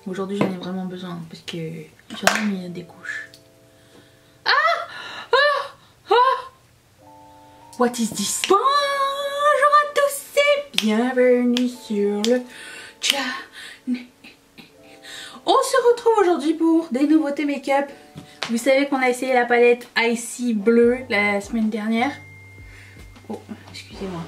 Aujourd'hui j'en ai vraiment besoin parce que j'aurais mis des couches. What is this? Bonjour à tous et bienvenue sur le channel. On se retrouve aujourd'hui pour des nouveautés make-up. Vous savez qu'on a essayé la palette Icy bleue la semaine dernière. Oh, excusez-moi.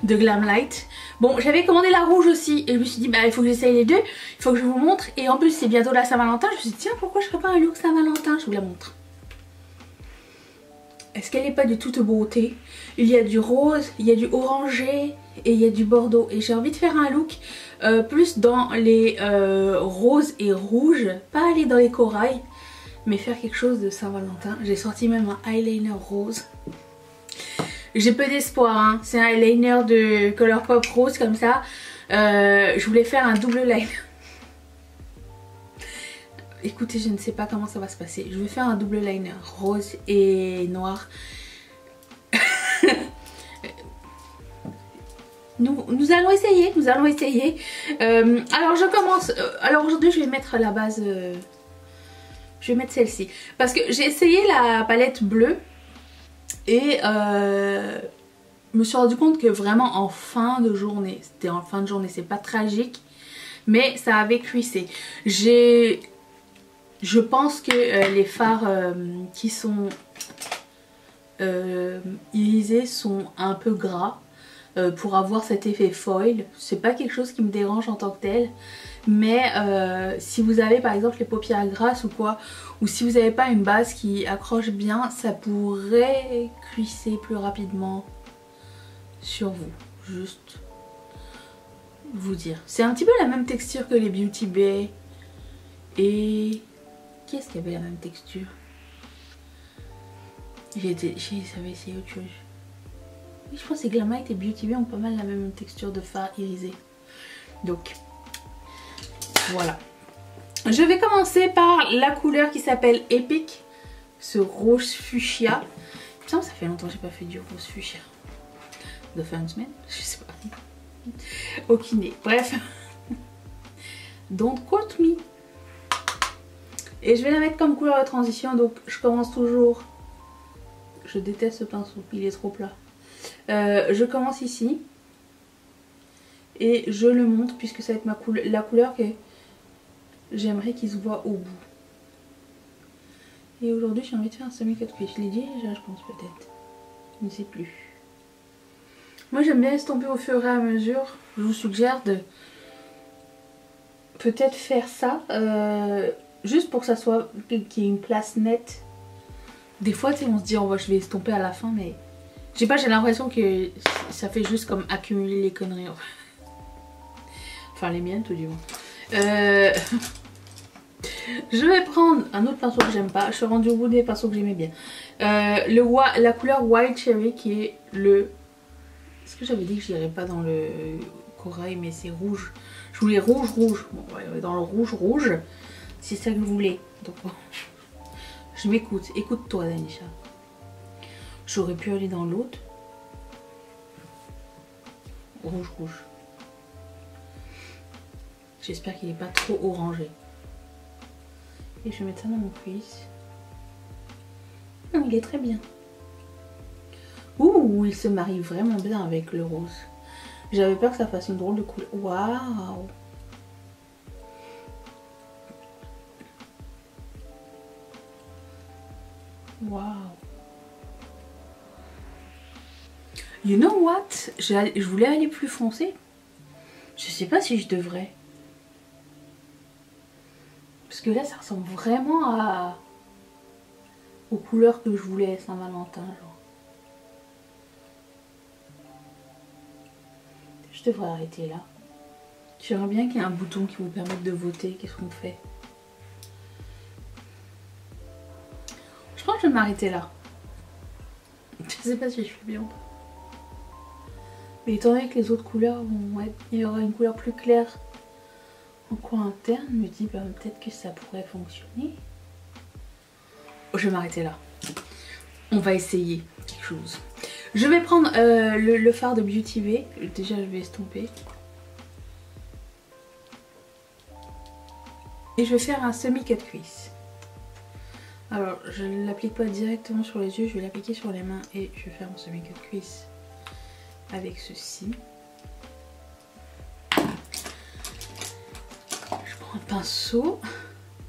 De Glamlight. Bon, j'avais commandé la rouge aussi et je me suis dit bah il faut que j'essaye les deux, il faut que je vous montre. Et en plus c'est bientôt la Saint-Valentin, je me suis dit tiens pourquoi je ferais pas un look Saint-Valentin, je vous la montre. Est-ce qu'elle n'est pas de toute beauté? Il y a du rose, il y a du orangé et il y a du bordeaux. Et j'ai envie de faire un look plus dans les roses et rouges, pas aller dans les corails, mais faire quelque chose de Saint-Valentin. J'ai sorti même un eyeliner rose. J'ai peu d'espoir, hein. C'est un eyeliner de Colourpop rose comme ça. Je voulais faire un double liner. Écoutez, je ne sais pas comment ça va se passer. Je vais faire un double liner rose et noir. Nous allons essayer, alors je commence. Alors aujourd'hui je vais mettre la base. Je vais mettre celle-ci. Parce que j'ai essayé la palette bleue. Et me suis rendu compte que vraiment en fin de journée, c'était en fin de journée, c'est pas tragique, mais ça avait cuissé. Je pense que les fards qui sont irisés sont un peu gras pour avoir cet effet foil. C'est pas quelque chose qui me dérange en tant que tel. Mais si vous avez par exemple les paupières grasses ou quoi, ou si vous n'avez pas une base qui accroche bien, ça pourrait cuisser plus rapidement sur vous. Juste vous dire. C'est un petit peu la même texture que les Beauty Bay. Et qu'est-ce qui avait la même texture? J'avais essayé autre chose. Oui, je pense que Glamlight et Beauty Bay ont pas mal la même texture de fard irisé. Donc voilà. Je vais commencer par la couleur qui s'appelle Epic. Ce rose fuchsia. Il me semble que ça fait longtemps que j'ai pas fait du rose fuchsia. De fin de semaine, je sais pas. Aucune idée. Bref. Don't quote me. Et je vais la mettre comme couleur de transition. Donc je commence toujours. Je déteste ce pinceau, il est trop plat. Je commence ici. Et je le monte puisque ça va être la couleur que j'aimerais qu'il se voit au bout. Et aujourd'hui j'ai envie de faire un semi-cut crease. Je l'ai dit déjà je pense peut-être. Je ne sais plus. Moi j'aime bien estomper au fur et à mesure. Je vous suggère de peut-être faire ça. Juste pour que ça soit qu'il y ait une place nette. Des fois tu sais on se dit oh, je vais estomper à la fin mais je sais pas, j'ai l'impression que ça fait juste comme accumuler les conneries. Enfin les miennes tout du moins. Je vais prendre un autre pinceau que j'aime pas. Je suis rendue au bout des pinceaux que j'aimais bien. La couleur Wild Cherry qui est le... Est-ce que j'avais dit que j'irais pas dans le corail mais c'est rouge. Je voulais rouge. Bon, ouais, dans le rouge. C'est ça que je voulais. Donc bon. Je m'écoute. Écoute-toi Danisha. J'aurais pu aller dans l'autre. Rouge. J'espère qu'il n'est pas trop orangé. Et je vais mettre ça dans mon cuisse. Il est très bien. Ouh, il se marie vraiment bien avec le rose. J'avais peur que ça fasse une drôle de couleur. Waouh. Waouh. You know what? Je voulais aller plus foncé. Je sais pas si je devrais. Parce que là ça ressemble vraiment aux couleurs que je voulais Saint-Valentin genre. Je devrais arrêter là. J'aimerais bien qu'il y ait un bouton qui vous permette de voter. Qu'est-ce qu'on fait? Je pense que je vais m'arrêter là. Je sais pas si je fais bien ou pas. Mais étant donné que les autres couleurs vont être... Il y aura une couleur plus claire en coin interne, je me dis bah, peut-être que ça pourrait fonctionner. Je vais m'arrêter là. On va essayer quelque chose. Je vais prendre le fard de Beauty Bay. Déjà je vais estomper. Et je vais faire un semi-cut crease. Alors je ne l'applique pas directement sur les yeux, je vais l'appliquer sur les mains et je vais faire mon semi-cut crease avec ceci. Je prends un pinceau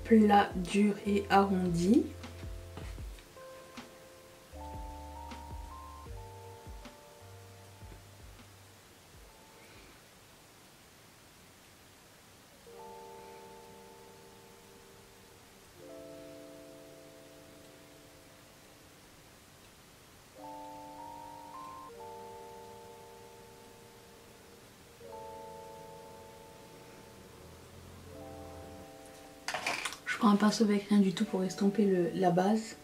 plat, dur et arrondi. Je prends un pinceau avec rien du tout pour estomper la base.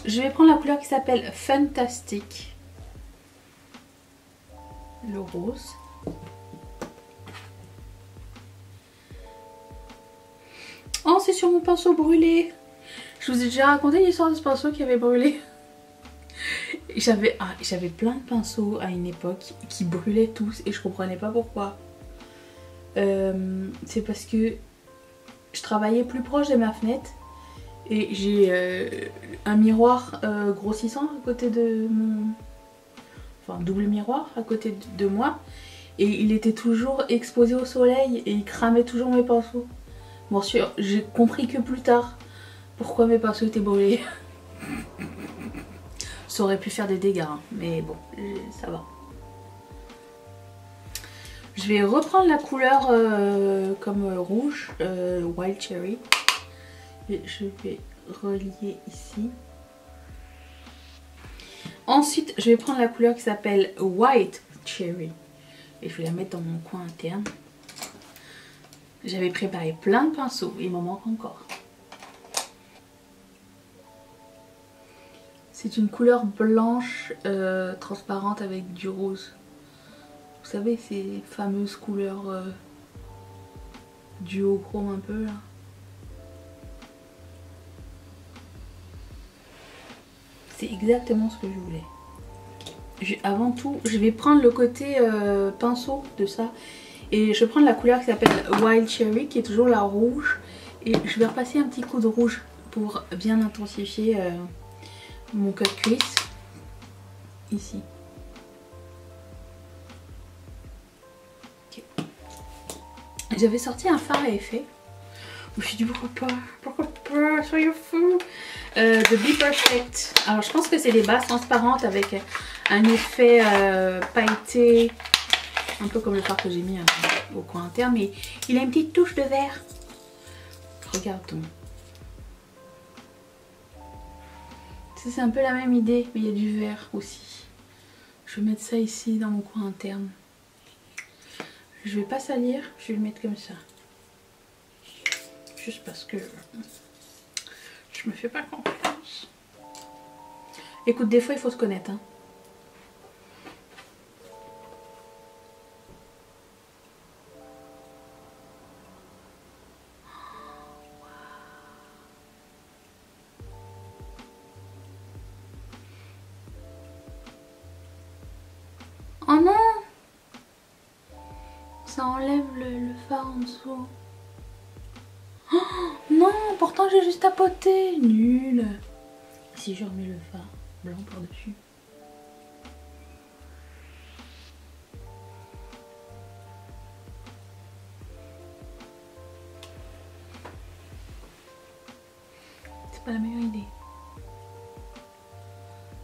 Je vais prendre la couleur qui s'appelle Fantastic. Le rose. Oh, c'est sur mon pinceau brûlé. Je vous ai déjà raconté l'histoire de ce pinceau qui avait brûlé. J'avais plein de pinceaux à une époque qui brûlaient tous et je comprenais pas pourquoi. C'est parce que je travaillais plus proche de ma fenêtre et j'ai un miroir grossissant à côté de mon... Enfin, double miroir à côté de moi et il était toujours exposé au soleil et il cramait toujours mes pinceaux. Bon, sûr, j'ai compris que plus tard pourquoi mes pinceaux étaient brûlés. Ça aurait pu faire des dégâts, hein, mais bon, ça va. Je vais reprendre la couleur comme rouge, Wild Cherry. Et je vais relier ici. Ensuite, je vais prendre la couleur qui s'appelle White Cherry. Et je vais la mettre dans mon coin interne. J'avais préparé plein de pinceaux, il m'en manque encore. C'est une couleur blanche transparente avec du rose. Vous savez, ces fameuses couleurs duochrome un peu là. C'est exactement ce que je voulais. Avant tout, je vais prendre le côté pinceau de ça. Et je vais prendre la couleur qui s'appelle Wild Cherry, qui est toujours la rouge. Et je vais repasser un petit coup de rouge pour bien intensifier mon cut crease. Ici. Okay. J'avais sorti un fard à effet. Je me suis dit pourquoi pas, soyez fous. De Be Perfect. Alors je pense que c'est des bases transparentes avec un effet pailleté. Un peu comme le fard que j'ai mis au coin interne. Mais il a une petite touche de vert. Regardons. C'est un peu la même idée, mais il y a du vert aussi. Je vais mettre ça ici dans mon coin interne. Je vais pas salir, je vais le mettre comme ça. Juste parce que je me fais pas confiance. Écoute, des fois il faut se connaître, hein. Oh non! Ça enlève le fard en dessous. Oh non! Pourtant j'ai juste tapoté! Nul! Si je remets le fard blanc par-dessus. C'est pas la meilleure idée.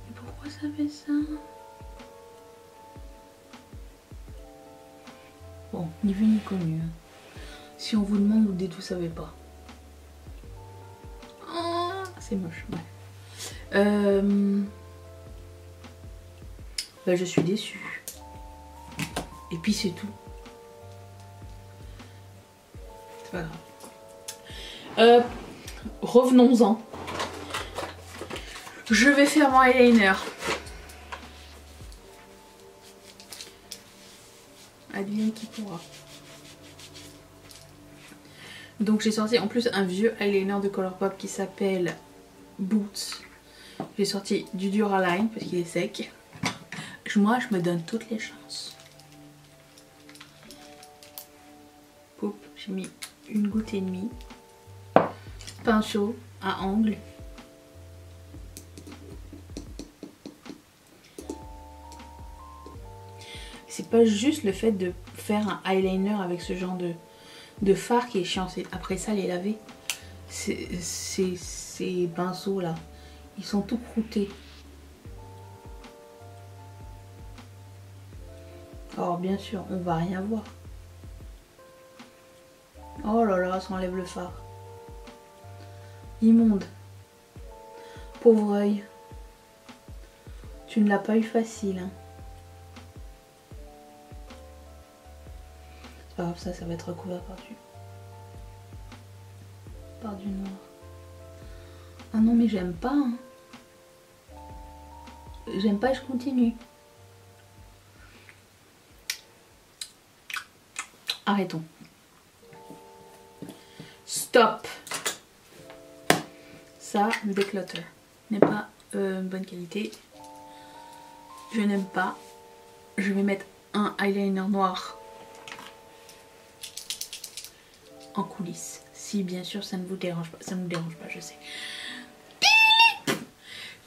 Mais pourquoi ça fait ça? Bon, ni vu ni connu. Si on vous demande, vous dites vous savez pas. Oh, c'est moche, ouais. Bah, je suis déçue. Et puis c'est tout. C'est pas grave. Revenons-en. Je vais faire mon eyeliner. Advienne qui pourra. Donc j'ai sorti en plus un vieux eyeliner de Colourpop qui s'appelle Boots. J'ai sorti du Duraline parce qu'il est sec. Moi, je me donne toutes les chances. Poup, j'ai mis une goutte et demie. Pinceau à angle. C'est pas juste le fait de faire un eyeliner avec ce genre de fard qui est chiant. Après ça, les laver. Ces pinceaux là, ils sont tout croûtés. Alors bien sûr, on va rien voir. Oh là là, ça enlève le fard. Immonde. Pauvre œil. Tu ne l'as pas eu facile. Hein. C'est pas grave, ça va être recouvert par du noir. Ah non, mais j'aime pas. Hein. J'aime pas et je continue. Arrêtons. Stop. Ça, déclutter. N'est pas bonne qualité. Je n'aime pas. Je vais mettre un eyeliner noir en coulisses. Si bien sûr ça ne vous dérange pas. Ça ne vous dérange pas, je sais.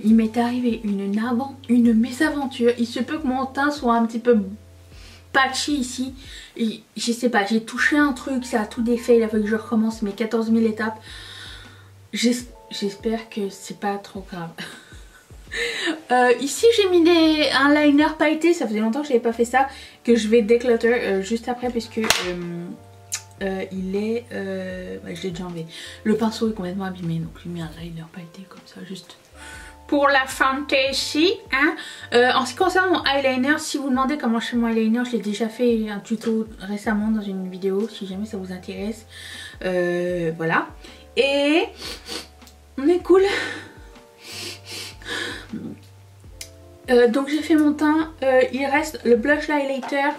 Il m'est arrivé une mésaventure. Il se peut que mon teint soit un petit peu patchy ici. Et je sais pas, j'ai touché un truc, ça a tout défait. Il a fallu que je recommence mes 14 000 étapes. J'espère que c'est pas trop grave. Ici j'ai mis un liner pailleté. Ça faisait longtemps que j'avais pas fait ça. Que je vais déclutter juste après puisque il est... je l'ai déjà enlevé. Le pinceau est complètement abîmé. Donc j'ai mis un liner pailleté comme ça juste... pour la fantaisie, hein. En ce qui concerne mon eyeliner, si vous demandez comment je fais mon eyeliner, je l'ai déjà fait un tuto récemment dans une vidéo, si jamais ça vous intéresse. Voilà. Et on est cool. Donc j'ai fait mon teint. Il reste le blush highlighter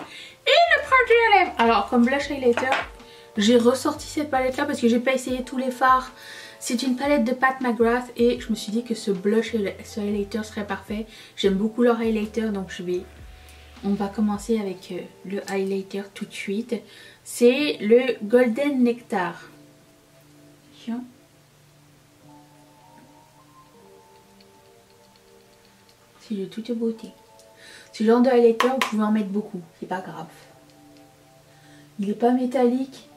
et le produit à lèvres. Alors comme blush highlighter, j'ai ressorti cette palette là parce que j'ai pas essayé tous les fards. C'est une palette de Pat McGrath et je me suis dit que ce blush et ce highlighter serait parfait. J'aime beaucoup leur highlighter donc on va commencer avec le highlighter tout de suite. C'est le Golden Nectar. Tiens. C'est de toute beauté. Ce genre de highlighter, vous pouvez en mettre beaucoup, c'est pas grave. Il n'est pas métallique,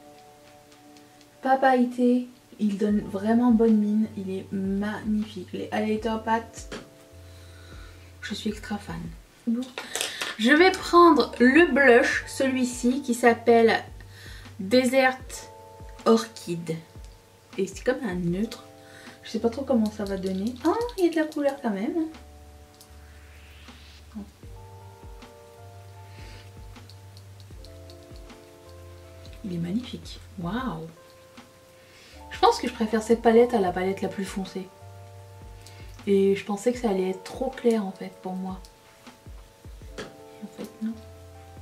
pas pailleté. Il donne vraiment bonne mine, il est magnifique. Les highlighters Pat, je suis extra fan. Bon. Je vais prendre le blush, celui-ci qui s'appelle Desert Orchid. Et c'est comme un neutre. Je sais pas trop comment ça va donner. Ah, il y a de la couleur quand même. Il est magnifique. Waouh! Je pense que je préfère cette palette à la palette la plus foncée. Et je pensais que ça allait être trop clair en fait pour moi. Et en fait non.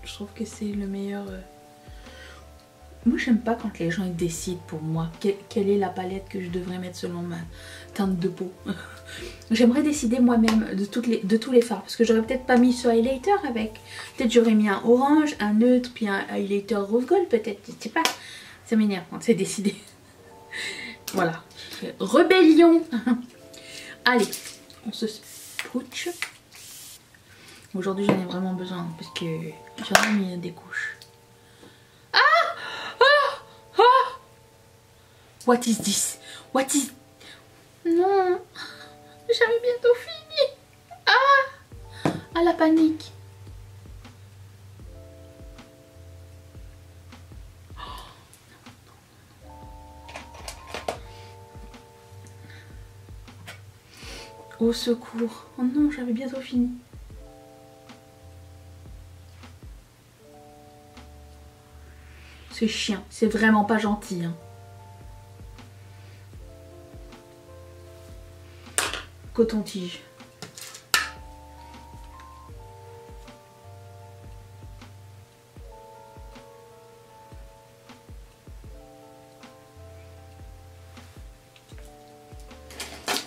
Je trouve que c'est le meilleur... Moi j'aime pas quand les gens ils décident pour moi quelle est la palette que je devrais mettre selon ma teinte de peau. J'aimerais décider moi-même de tous les fards. Parce que j'aurais peut-être pas mis ce highlighter avec. Peut-être j'aurais mis un orange, un neutre, puis un highlighter rose gold peut-être. Je sais pas. Ça m'énerve quand c'est décidé. Voilà, rébellion. Allez, on se sprouche. Aujourd'hui j'en ai vraiment besoin parce que j'en ai mis des couches. Ah, ah, ah. What is this? What is... Non, j'avais bientôt fini. Ah, la panique. Au secours. Oh non, j'avais bientôt fini. C'est chiant. C'est vraiment pas gentil. Hein. Coton-tige.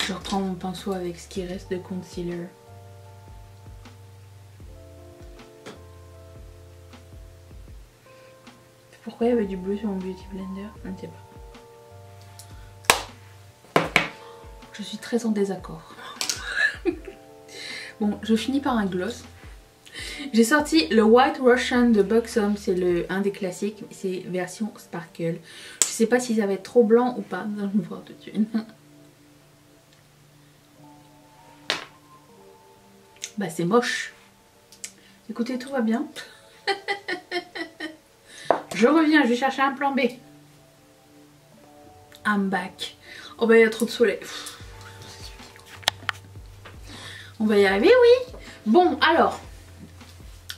Je reprends mon pinceau avec ce qui reste de concealer. Pourquoi il y avait du bleu sur mon Beauty Blender? Je ne sais pas. Je suis très en désaccord. Bon, je finis par un gloss. J'ai sorti le White Russian de Buxom, c'est un des classiques, c'est version sparkle. Je sais pas si ça va être trop blanc ou pas, nous allons voir tout de suite. Bah c'est moche. Écoutez, tout va bien. Je reviens, je vais chercher un plan B. I'm back. Oh bah il y a trop de soleil. On va y arriver, oui. Bon, alors,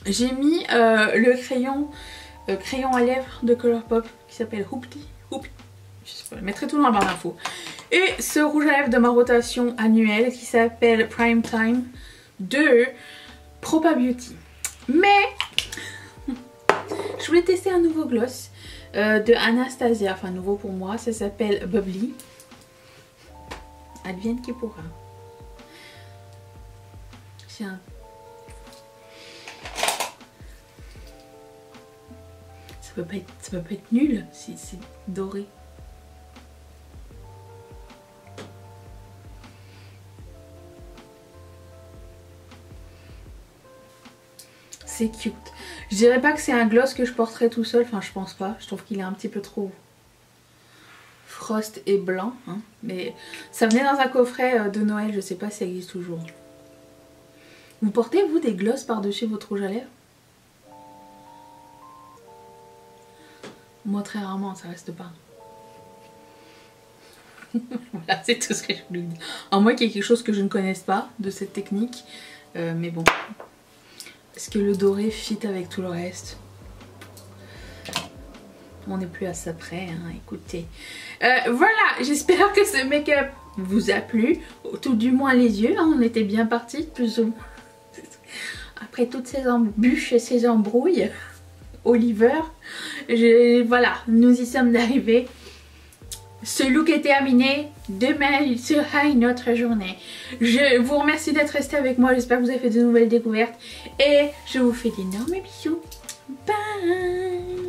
j'ai mis le crayon à lèvres de Colourpop qui s'appelle Hoopty. Je sais pas, je mettrai tout dans la barre d'infos. Et ce rouge à lèvres de ma rotation annuelle qui s'appelle Prime Time de Propa Beauty. Mais je voulais tester un nouveau gloss de Anastasia, enfin nouveau pour moi, ça s'appelle Bubbly. Advienne qui pourra. Tiens. Ça peut pas être nul si c'est doré. C'est cute. Je dirais pas que c'est un gloss que je porterais tout seul, enfin je pense pas. Je trouve qu'il est un petit peu trop frost et blanc. Hein. Mais ça venait dans un coffret de Noël, je sais pas si ça existe toujours. Vous portez vous des glosses par-dessus votre rouge à lèvres? Moi très rarement, ça reste pas. Voilà, c'est tout ce que je voulais dire. À moins qu'il y ait quelque chose que je ne connaisse pas de cette technique. Mais bon. Est-ce que le doré fit avec tout le reste? On n'est plus à ça près, hein, écoutez. Voilà, j'espère que ce make-up vous a plu. Tout du moins les yeux, hein, on était bien partis, plus ou moins. Après toutes ces embûches et ces embrouilles, Oliver, voilà, nous y sommes arrivés. Ce look est terminé. Demain, il sera une autre journée. Je vous remercie d'être resté avec moi. J'espère que vous avez fait de nouvelles découvertes. Et je vous fais d'énormes bisous. Bye!